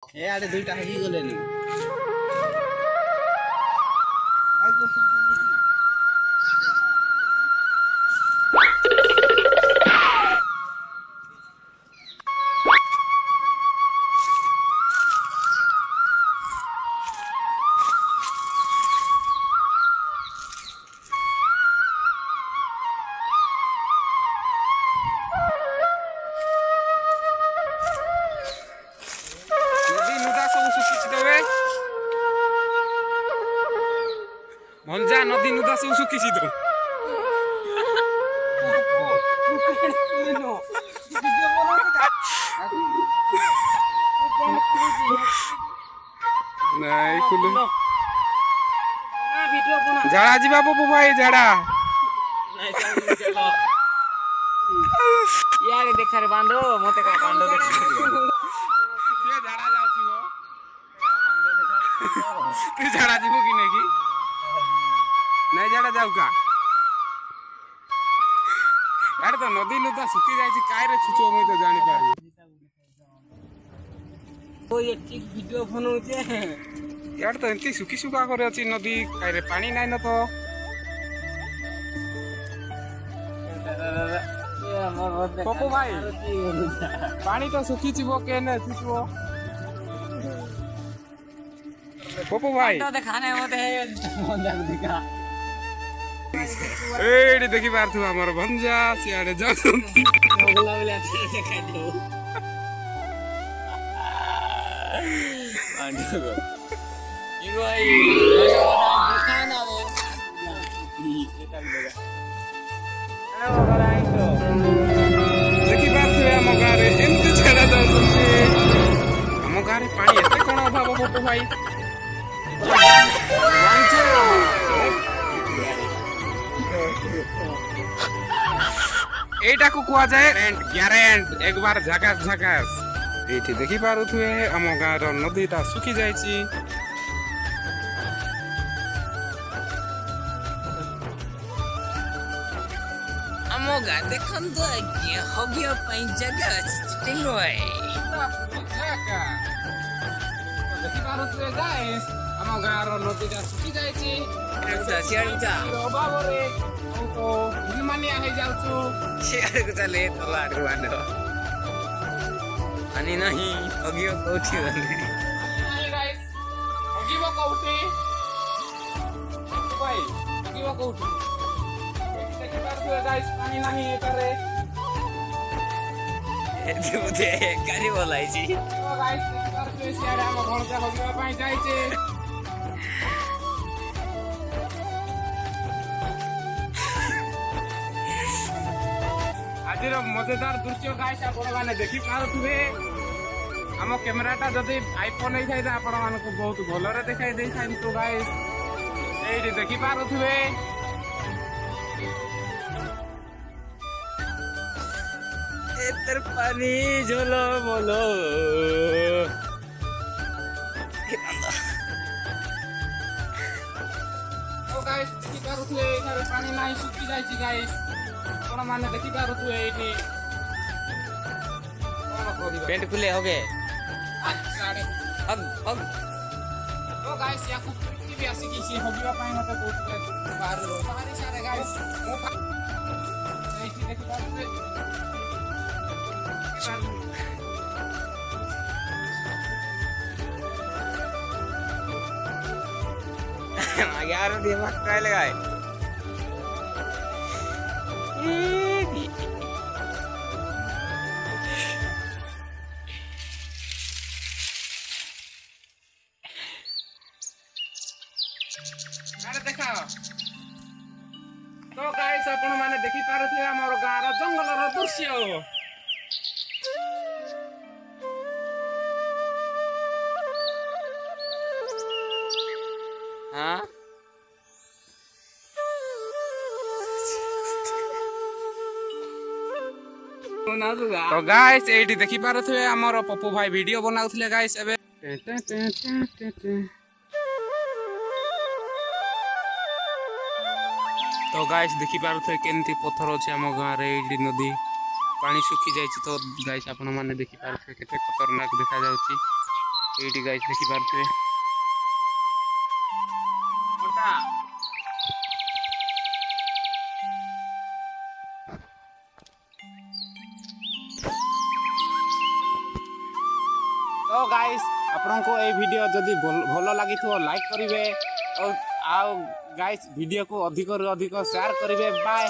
ए आडे दुईटा हेगी गलेनी मंजा नदी नुदा सब सुखी तो झाड़ा जी बाबू भाई झाड़ा यार देखा रे बांधो मते का बांधो देख से झाड़ा जाउची गो तू झाड़ा जीवो कि नहीं नहीं झाड़ा जाऊ का यार तो नदी नुदा सुखी जाई छी काय रे छुचो मई तो जानि पारू ओ ये ठीक वीडियो बनाउ छे यार तो एंती सुखी सुखा करे अछि नदी काय रे पानी नाही न तो पप्पू भाई पानी तो सुखी छिबो केने छिबो पप्पू भाई तो देखाने होते है मंजा दिखा एडी देखि पारथु हमर भंजा सियाडे जाउ मोगला वाला अच्छे से खाइ दो आंटी को इगो आई दिखाना वो ये कर देगा अरे वो कराई तो देखि पारथु हम गारे एंती छडा जाउ हम गारे पानी एते कोन अभाव पप्पू भाई एटा को कुआ जाए ग्यारेंट एक बार झकास झकास एठी देखि पारु थुए हम गार नदीटा सुखी जाईची हमो गा देखन तो ये हगियो पई जगह चिटिंग होय देखि पारु थुए गाइस हम गार नदीटा सुखी जाईची अच्छा सियाड़ीचा अभाव रे तो हिलमानिया हे जाउछु सियाड़ को चले तो लाडू बांधो अनि नहीं हगियो कोठी बने नहीं गाइस हगिबो कोठी भाई हगिबो कोठी देखि पारु गाइस पानी नहीं करे एते मुझे गाड़ी बोलाई छी तो गाइस देखि पारु सियाड़ हम घर से हगिबो पई जाईचे आज मजेदार दृश्य गाइस आपण माने देखि पारुथुबे हम कैमराटा जदि आईफोन नै थाइ त आपण मानको बहुत भलरे देखाइ देइ थाइ तो गाइस एठी देखि पारुथुबे एतर पानी झोलो मोलो तो गाइस देखि पारुथुबे एठारे पानी नाही सुखी जाइछि गाइस आपण माने देखि पारुथुबे एठी पेंट खुले हो गए अच्छा रे हग तो गाइस या कुकुरी भी आसी कि हगिबा पाई मते कोठी बाहर रो बाहर सारे गाइस एठी देखि पारुथुबे यार दिमाग काय लगाए अरे देखा तो गाइस आपण माने देखि पारुथे हमर गार जंगल रो दृश्य हां तो गाइस एठी देखि पारुथे हमर पप्पू भाई वीडियो बनाउथले गाइस एबे तो गाइस देखि पारुथे केनती पत्थर अछि हम गां रे एडी नदी पानी सुखी जाय तो गाइस आपण माने देखि पारुथे केते खतरनाक देखा जाउची ଏଇଠି ଗାଇସ୍ ଦେଖିପାରୁଥିବେ ମୋଟା तो गाइस आपको ये वीडियो जदि भल लगी लाइक करेंगे और गाइस वीडियो को अधिक शेयर करेंगे बाय।